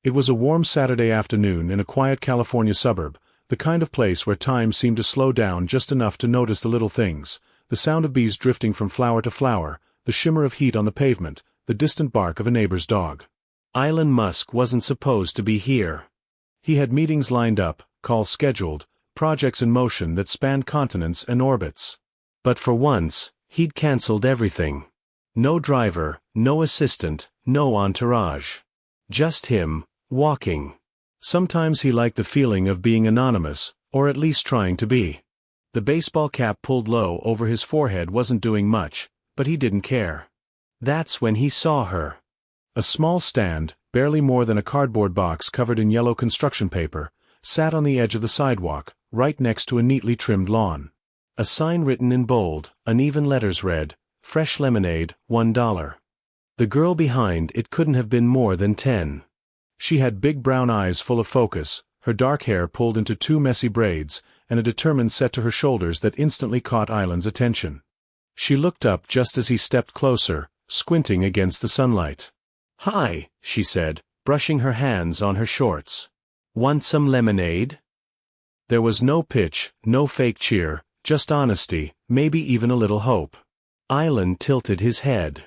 It was a warm Saturday afternoon in a quiet California suburb, the kind of place where time seemed to slow down just enough to notice the little things, the sound of bees drifting from flower to flower, the shimmer of heat on the pavement, the distant bark of a neighbor's dog. Elon Musk wasn't supposed to be here. He had meetings lined up, calls scheduled, projects in motion that spanned continents and orbits. But for once, he'd cancelled everything. No driver, no assistant, no entourage. Just him, walking. Sometimes he liked the feeling of being anonymous, or at least trying to be. The baseball cap pulled low over his forehead wasn't doing much, but he didn't care. That's when he saw her. A small stand, barely more than a cardboard box covered in yellow construction paper, sat on the edge of the sidewalk, right next to a neatly trimmed lawn. A sign written in bold, uneven letters read, "Fresh lemonade, $1." The girl behind it couldn't have been more than 10. She had big brown eyes full of focus, her dark hair pulled into two messy braids, and a determined set to her shoulders that instantly caught Elon's attention. She looked up just as he stepped closer, squinting against the sunlight. "Hi," she said, brushing her hands on her shorts. "Want some lemonade?" There was no pitch, no fake cheer, just honesty, maybe even a little hope. Elon tilted his head.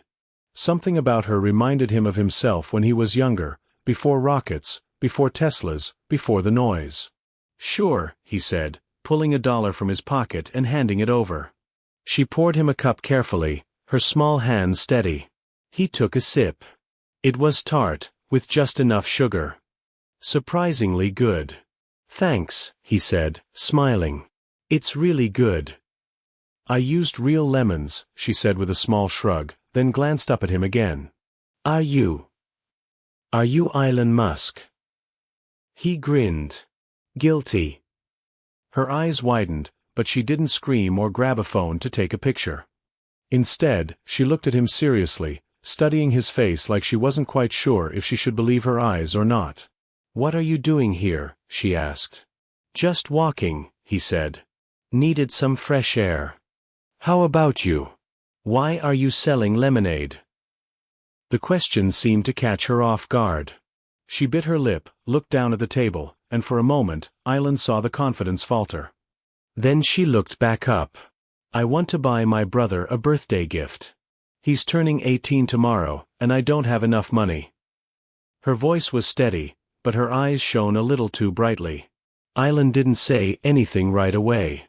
Something about her reminded him of himself when he was younger, before rockets, before Teslas, before the noise. "Sure," he said, pulling $1 from his pocket and handing it over. She poured him a cup carefully, her small hand steady. He took a sip. It was tart, with just enough sugar. Surprisingly good. "Thanks," he said, smiling. "It's really good." "I used real lemons," she said with a small shrug, then glanced up at him again. Are you Elon Musk?" He grinned. "Guilty." Her eyes widened, but she didn't scream or grab a phone to take a picture. Instead, she looked at him seriously, studying his face like she wasn't quite sure if she should believe her eyes or not. "What are you doing here?" she asked. "Just walking," he said. "Needed some fresh air." "How about you? Why are you selling lemonade?" The question seemed to catch her off guard. She bit her lip, looked down at the table, and for a moment, Elon saw the confidence falter. Then she looked back up. "I want to buy my brother a birthday gift. He's turning 18 tomorrow, and I don't have enough money." Her voice was steady, but her eyes shone a little too brightly. Elon didn't say anything right away.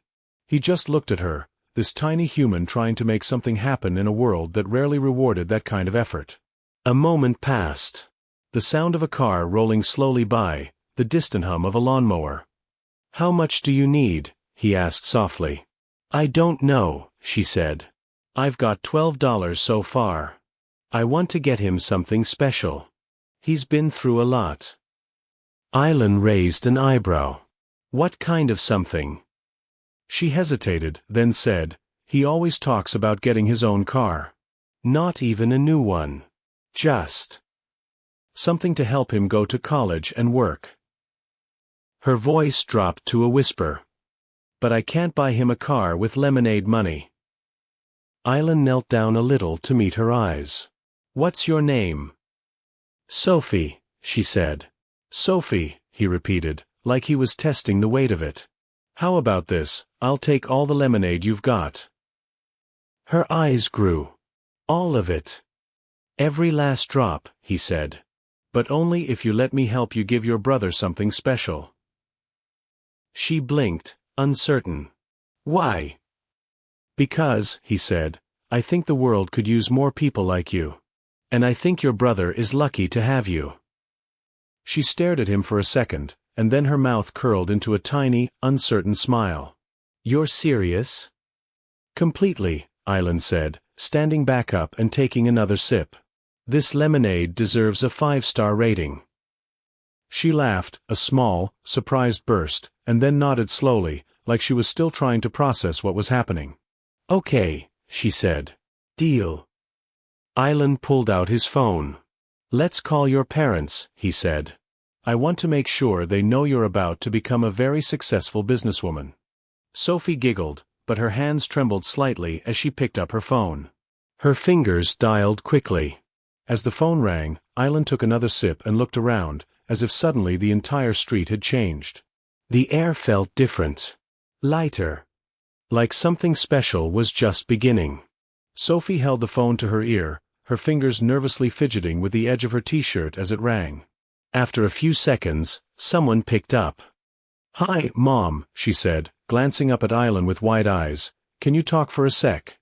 He just looked at her, this tiny human trying to make something happen in a world that rarely rewarded that kind of effort. A moment passed. The sound of a car rolling slowly by, the distant hum of a lawnmower. "How much do you need?" he asked softly. "I don't know," she said. "I've got $12 so far. I want to get him something special. He's been through a lot." Elon raised an eyebrow. "What kind of something?" She hesitated, then said, "He always talks about getting his own car. Not even a new one. Just something to help him go to college and work." Her voice dropped to a whisper. "But I can't buy him a car with lemonade money." Elon knelt down a little to meet her eyes. "What's your name?" "Sophie," she said. "Sophie," he repeated, like he was testing the weight of it. "How about this, I'll take all the lemonade you've got." Her eyes grew. "All of it?" "Every last drop," he said. "But only if you let me help you give your brother something special." She blinked, uncertain. "Why?" "Because," he said, "I think the world could use more people like you. And I think your brother is lucky to have you." She stared at him for a second, and then her mouth curled into a tiny, uncertain smile. "You're serious?" "Completely," Elon said, standing back up and taking another sip. "This lemonade deserves a 5-star rating." She laughed, a small, surprised burst, and then nodded slowly, like she was still trying to process what was happening. "Okay," she said. "Deal." Elon pulled out his phone. "Let's call your parents," he said. "I want to make sure they know you're about to become a very successful businesswoman." Sophie giggled, but her hands trembled slightly as she picked up her phone. Her fingers dialed quickly. As the phone rang, Elon took another sip and looked around, as if suddenly the entire street had changed. The air felt different. Lighter. Like something special was just beginning. Sophie held the phone to her ear, her fingers nervously fidgeting with the edge of her t-shirt as it rang. After a few seconds, someone picked up. "Hi, Mom," she said, glancing up at Island with wide eyes. "Can you talk for a sec?"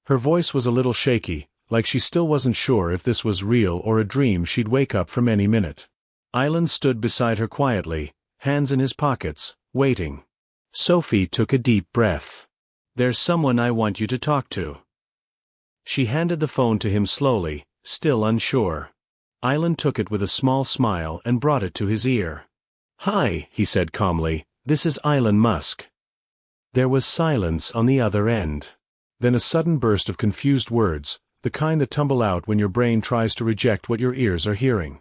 Her voice was a little shaky, like she still wasn't sure if this was real or a dream she'd wake up from any minute. Island stood beside her quietly, hands in his pockets, waiting. Sophie took a deep breath. "There's someone I want you to talk to." She handed the phone to him slowly, still unsure. Island took it with a small smile and brought it to his ear. "Hi," he said calmly, "this is Elon Musk." There was silence on the other end. Then a sudden burst of confused words, the kind that tumble out when your brain tries to reject what your ears are hearing.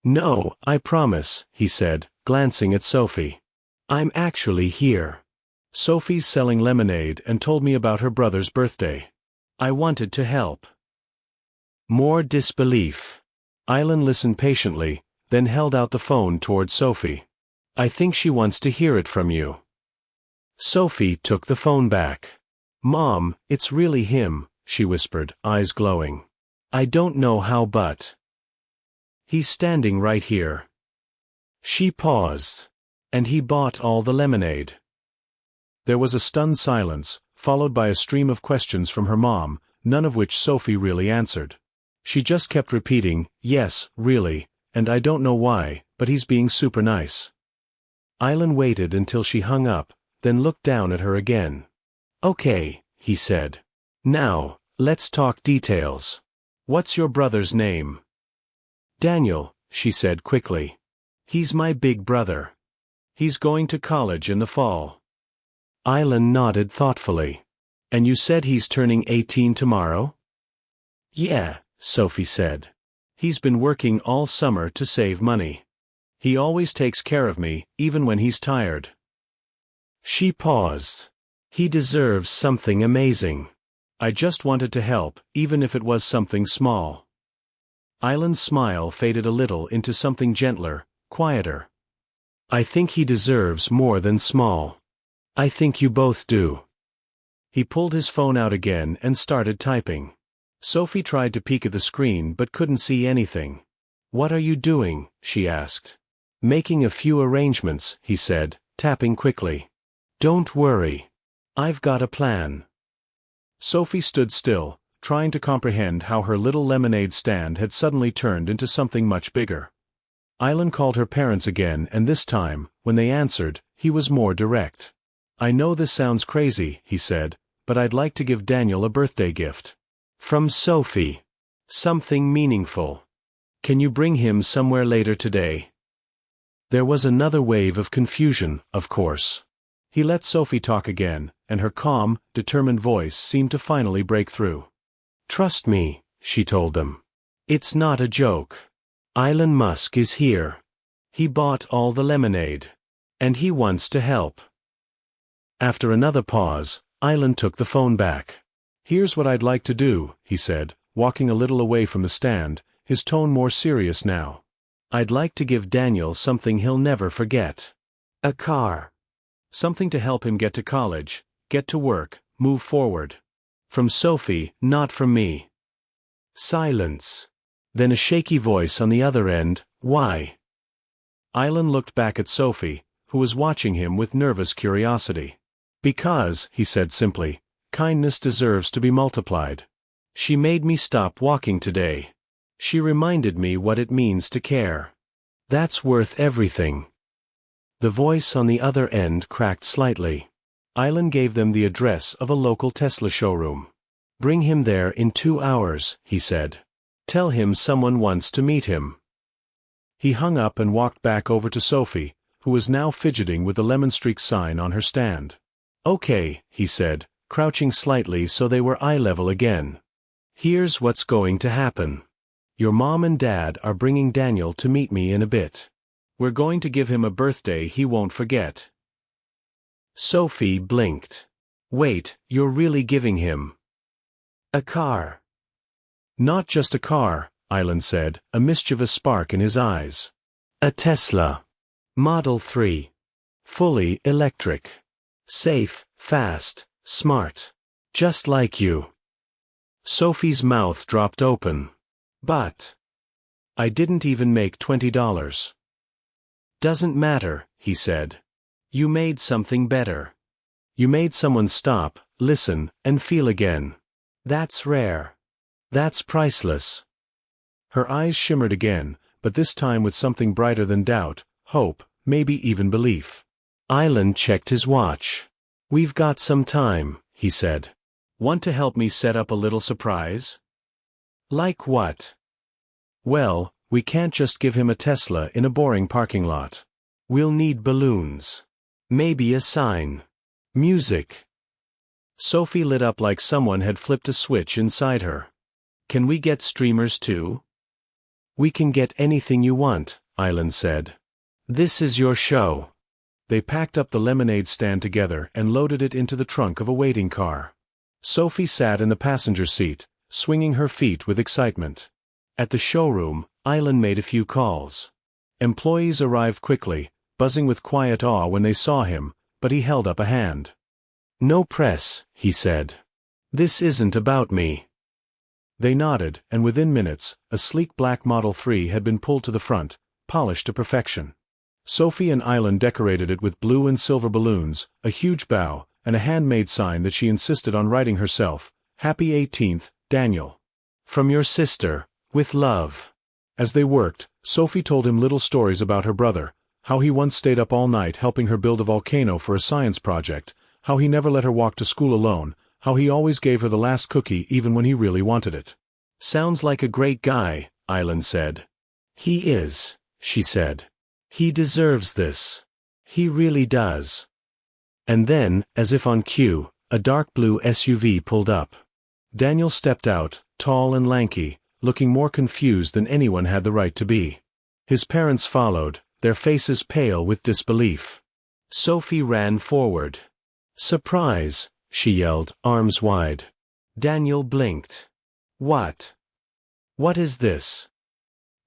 "No, I promise," he said, glancing at Sophie. "I'm actually here. Sophie's selling lemonade and told me about her brother's birthday. I wanted to help." More disbelief. Island listened patiently, then held out the phone toward Sophie. "I think she wants to hear it from you." Sophie took the phone back. "Mom, it's really him," she whispered, eyes glowing. "I don't know how but he's standing right here." She paused. "And he bought all the lemonade." There was a stunned silence, followed by a stream of questions from her mom, none of which Sophie really answered. She just kept repeating, "Yes, really, and I don't know why, but he's being super nice." Island waited until she hung up, then looked down at her again. "Okay," he said. "Now, let's talk details. What's your brother's name?" "Daniel," she said quickly. "He's my big brother. He's going to college in the fall." Island nodded thoughtfully. "And you said he's turning 18 tomorrow?" "Yeah," Sophie said. "He's been working all summer to save money. He always takes care of me, even when he's tired." She paused. "He deserves something amazing. I just wanted to help, even if it was something small." Island's smile faded a little into something gentler, quieter. "I think he deserves more than small. I think you both do." He pulled his phone out again and started typing. Sophie tried to peek at the screen but couldn't see anything. "What are you doing?" she asked. "Making a few arrangements," he said, tapping quickly. "Don't worry. I've got a plan." Sophie stood still, trying to comprehend how her little lemonade stand had suddenly turned into something much bigger. Island called her parents again, and this time, when they answered, he was more direct. "I know this sounds crazy," he said, "but I'd like to give Daniel a birthday gift. From Sophie. Something meaningful. Can you bring him somewhere later today?" There was another wave of confusion, of course. He let Sophie talk again, and her calm, determined voice seemed to finally break through. "Trust me," she told them. "It's not a joke. Elon Musk is here. He bought all the lemonade. And he wants to help." After another pause, Island took the phone back. "Here's what I'd like to do," he said, walking a little away from the stand, his tone more serious now. "I'd like to give Daniel something he'll never forget. A car. Something to help him get to college, get to work, move forward. From Sophie, not from me." Silence. Then a shaky voice on the other end, "Why?" Island looked back at Sophie, who was watching him with nervous curiosity. "Because," he said simply, "kindness deserves to be multiplied. She made me stop walking today. She reminded me what it means to care. That's worth everything." The voice on the other end cracked slightly. Island gave them the address of a local Tesla showroom. "Bring him there in 2 hours," he said. "Tell him someone wants to meet him." He hung up and walked back over to Sophie, who was now fidgeting with the Lemon Streak sign on her stand. "Okay," he said, crouching slightly so they were eye level again. "Here's what's going to happen. Your mom and dad are bringing Daniel to meet me in a bit. We're going to give him a birthday he won't forget." Sophie blinked. "Wait, you're really giving him a car?" "Not just a car," Island said, a mischievous spark in his eyes. A Tesla. Model 3. Fully electric. Safe, fast, smart. Just like you. Sophie's mouth dropped open. But I didn't even make $20. Doesn't matter, he said. You made something better. You made someone stop, listen, and feel again. That's rare. That's priceless. Her eyes shimmered again, but this time with something brighter than doubt, hope, maybe even belief. Island checked his watch. We've got some time, he said. Want to help me set up a little surprise? Like what? Well, we can't just give him a Tesla in a boring parking lot. We'll need balloons. Maybe a sign. Music. Sophie lit up like someone had flipped a switch inside her. Can we get streamers too? We can get anything you want, Island said. This is your show. They packed up the lemonade stand together and loaded it into the trunk of a waiting car. Sophie sat in the passenger seat, swinging her feet with excitement. At the showroom, Island made a few calls. Employees arrived quickly, buzzing with quiet awe when they saw him, but he held up a hand. No press, he said. This isn't about me. They nodded, and within minutes, a sleek black Model 3 had been pulled to the front, polished to perfection. Sophie and Island decorated it with blue and silver balloons, a huge bow, and a handmade sign that she insisted on writing herself, Happy 18th, Daniel. From your sister, with love. As they worked, Sophie told him little stories about her brother, how he once stayed up all night helping her build a volcano for a science project, how he never let her walk to school alone, how he always gave her the last cookie even when he really wanted it. Sounds like a great guy, Island said. He is, she said. He deserves this. He really does. And then, as if on cue, a dark blue SUV pulled up. Daniel stepped out, tall and lanky, looking more confused than anyone had the right to be. His parents followed, their faces pale with disbelief. Sophie ran forward. Surprise, she yelled, arms wide. Daniel blinked. What? What is this?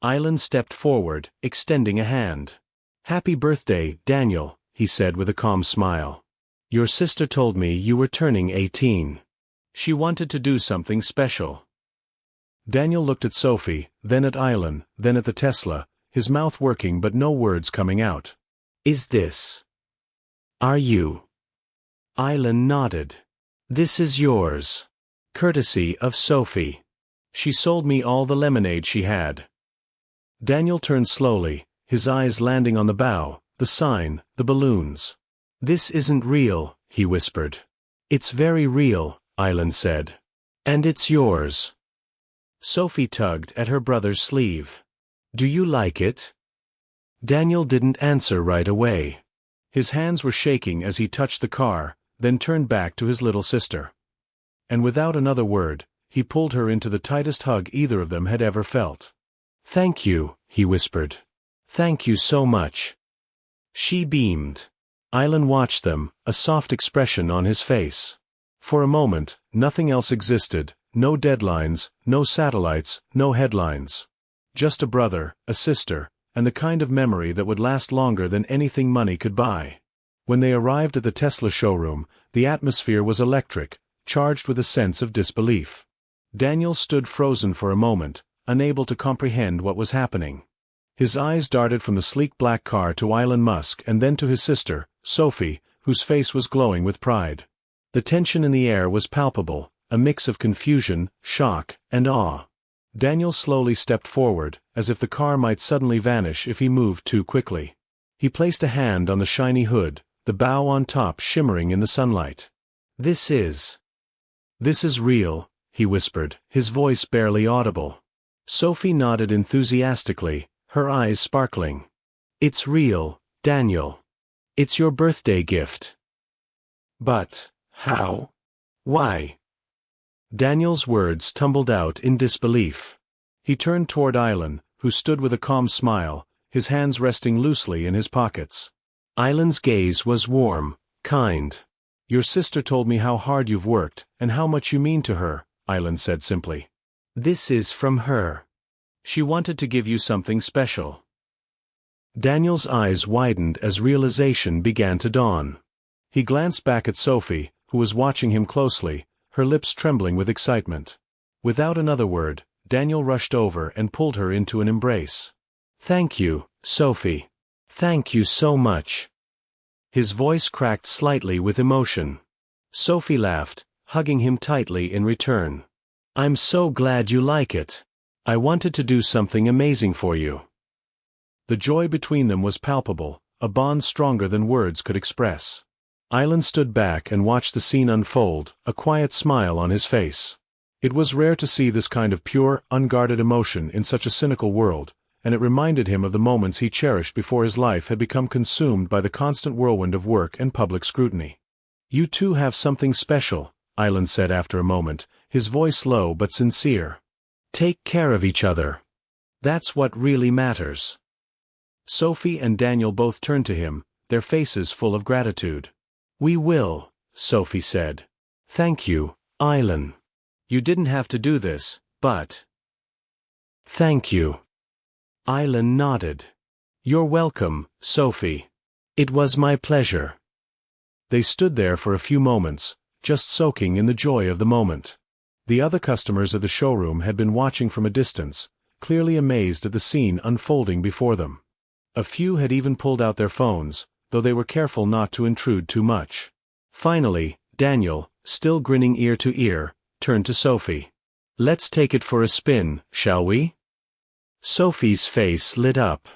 Island stepped forward, extending a hand. Happy birthday, Daniel, he said with a calm smile. Your sister told me you were turning 18. She wanted to do something special. Daniel looked at Sophie, then at Island, then at the Tesla, his mouth working but no words coming out. Is this? Are you? Island nodded. This is yours. Courtesy of Sophie. She sold me all the lemonade she had. Daniel turned slowly, his eyes landing on the bow, the sign, the balloons. This isn't real, he whispered. It's very real, Island said. And it's yours. Sophie tugged at her brother's sleeve. Do you like it? Daniel didn't answer right away. His hands were shaking as he touched the car, then turned back to his little sister. And without another word, he pulled her into the tightest hug either of them had ever felt. Thank you, he whispered. Thank you so much. She beamed. Island watched them, a soft expression on his face. For a moment, nothing else existed, no deadlines, no satellites, no headlines. Just a brother, a sister, and the kind of memory that would last longer than anything money could buy. When they arrived at the Tesla showroom, the atmosphere was electric, charged with a sense of disbelief. Daniel stood frozen for a moment, unable to comprehend what was happening. His eyes darted from the sleek black car to Elon Musk and then to his sister, Sophie, whose face was glowing with pride. The tension in the air was palpable, a mix of confusion, shock, and awe. Daniel slowly stepped forward, as if the car might suddenly vanish if he moved too quickly. He placed a hand on the shiny hood, the bow on top shimmering in the sunlight. This is real, he whispered, his voice barely audible. Sophie nodded enthusiastically, her eyes sparkling. It's real, Daniel. It's your birthday gift. But, how? Why? Daniel's words tumbled out in disbelief. He turned toward Island, who stood with a calm smile, his hands resting loosely in his pockets. Island's gaze was warm, kind. Your sister told me how hard you've worked, and how much you mean to her, Island said simply. This is from her. She wanted to give you something special. Daniel's eyes widened as realization began to dawn. He glanced back at Sophie, who was watching him closely, her lips trembling with excitement. Without another word, Daniel rushed over and pulled her into an embrace. "Thank you, Sophie. Thank you so much." His voice cracked slightly with emotion. Sophie laughed, hugging him tightly in return. "I'm so glad you like it. I wanted to do something amazing for you." The joy between them was palpable, a bond stronger than words could express. Island stood back and watched the scene unfold, a quiet smile on his face. It was rare to see this kind of pure, unguarded emotion in such a cynical world, and it reminded him of the moments he cherished before his life had become consumed by the constant whirlwind of work and public scrutiny. "You two have something special," Island said after a moment, his voice low but sincere. "Take care of each other. That's what really matters." Sophie and Daniel both turned to him, their faces full of gratitude. "We will," Sophie said. "Thank you, Island. You didn't have to do this, but—" "Thank you." Island nodded. "You're welcome, Sophie. It was my pleasure." They stood there for a few moments, just soaking in the joy of the moment. The other customers of the showroom had been watching from a distance, clearly amazed at the scene unfolding before them. A few had even pulled out their phones, though they were careful not to intrude too much. Finally, Daniel, still grinning ear to ear, turned to Sophie. "Let's take it for a spin, shall we?" Sophie's face lit up.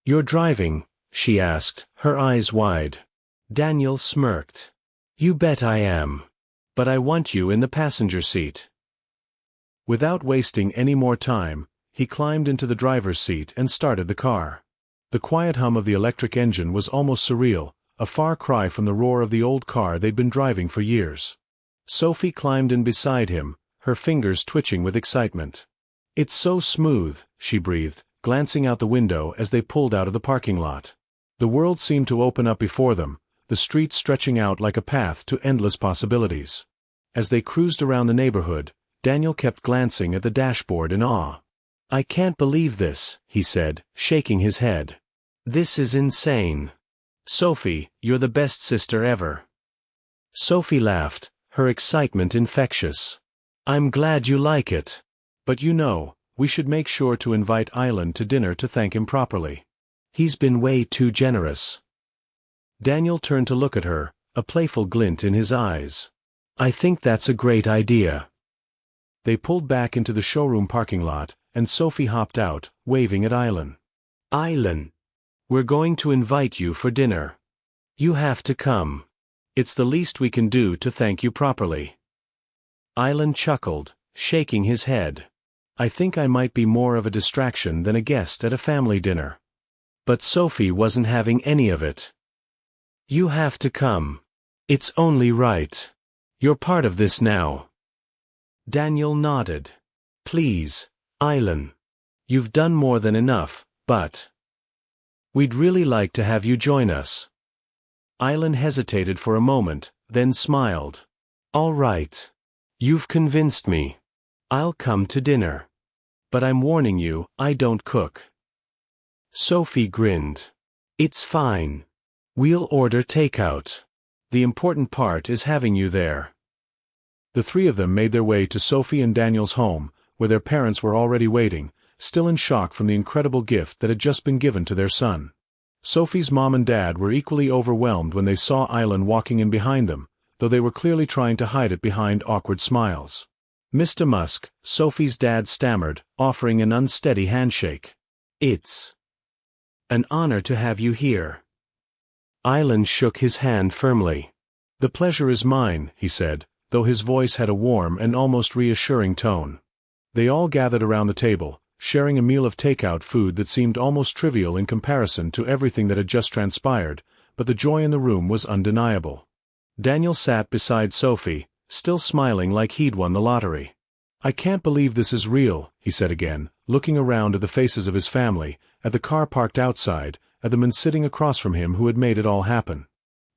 "You're driving?" she asked, her eyes wide. Daniel smirked. "You bet I am. But I want you in the passenger seat." Without wasting any more time, he climbed into the driver's seat and started the car. The quiet hum of the electric engine was almost surreal, a far cry from the roar of the old car they'd been driving for years. Sophie climbed in beside him, her fingers twitching with excitement. "It's so smooth," she breathed, glancing out the window as they pulled out of the parking lot. The world seemed to open up before them, the streets stretching out like a path to endless possibilities. As they cruised around the neighborhood, Daniel kept glancing at the dashboard in awe. "I can't believe this," he said, shaking his head. "This is insane. Sophie, you're the best sister ever." Sophie laughed, her excitement infectious. "I'm glad you like it. But you know, we should make sure to invite Island to dinner to thank him properly. He's been way too generous." Daniel turned to look at her, a playful glint in his eyes. "I think that's a great idea." They pulled back into the showroom parking lot, and Sophie hopped out, waving at Island. "Island, we're going to invite you for dinner. You have to come. It's the least we can do to thank you properly." Island chuckled, shaking his head. "I think I might be more of a distraction than a guest at a family dinner." But Sophie wasn't having any of it. "You have to come. It's only right. You're part of this now." Daniel nodded. "Please, Island. You've done more than enough, but we'd really like to have you join us." Island hesitated for a moment, then smiled. "All right. You've convinced me. I'll come to dinner. But I'm warning you, I don't cook." Sophie grinned. "It's fine. We'll order takeout. The important part is having you there." The three of them made their way to Sophie and Daniel's home, where their parents were already waiting, still in shock from the incredible gift that had just been given to their son. Sophie's mom and dad were equally overwhelmed when they saw Island walking in behind them, though they were clearly trying to hide it behind awkward smiles. "Mr. Musk," Sophie's dad stammered, offering an unsteady handshake. "It's an honor to have you here." Island shook his hand firmly. "The pleasure is mine," he said, though his voice had a warm and almost reassuring tone. They all gathered around the table, sharing a meal of takeout food that seemed almost trivial in comparison to everything that had just transpired, but the joy in the room was undeniable. Daniel sat beside Sophie, still smiling like he'd won the lottery. "I can't believe this is real," he said again, looking around at the faces of his family, at the car parked outside, at the man sitting across from him who had made it all happen.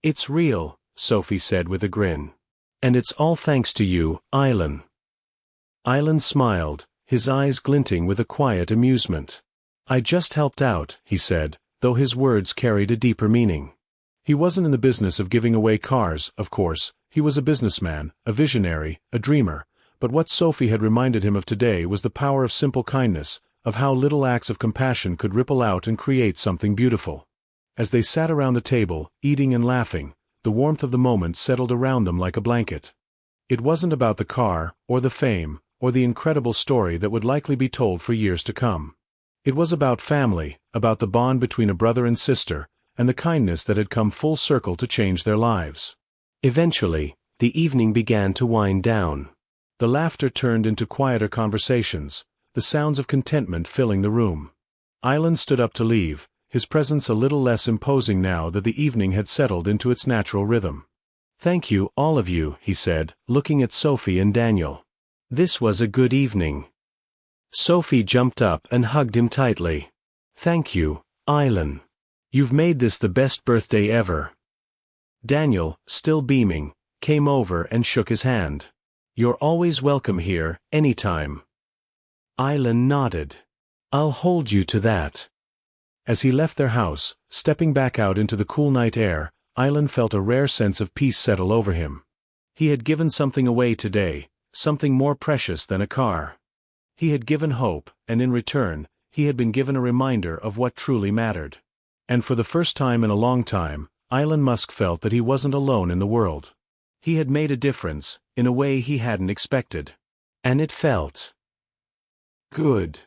"It's real," Sophie said with a grin. "And it's all thanks to you, Island." Island smiled, his eyes glinting with a quiet amusement. "I just helped out," he said, though his words carried a deeper meaning. He wasn't in the business of giving away cars, of course. He was a businessman, a visionary, a dreamer, but what Sophie had reminded him of today was the power of simple kindness, of how little acts of compassion could ripple out and create something beautiful. As they sat around the table, eating and laughing, the warmth of the moment settled around them like a blanket. It wasn't about the car, or the fame, or the incredible story that would likely be told for years to come. It was about family, about the bond between a brother and sister, and the kindness that had come full circle to change their lives. Eventually, the evening began to wind down. The laughter turned into quieter conversations, the sounds of contentment filling the room. Island stood up to leave, his presence a little less imposing now that the evening had settled into its natural rhythm. "Thank you, all of you," he said, looking at Sophie and Daniel. "This was a good evening." Sophie jumped up and hugged him tightly. "Thank you, Island. You've made this the best birthday ever." Daniel, still beaming, came over and shook his hand. "You're always welcome here, anytime." Island nodded. "I'll hold you to that." As he left their house, stepping back out into the cool night air, Island felt a rare sense of peace settle over him. He had given something away today, something more precious than a car. He had given hope, and in return, he had been given a reminder of what truly mattered. And for the first time in a long time, Elon Musk felt that he wasn't alone in the world. He had made a difference, in a way he hadn't expected. And it felt good.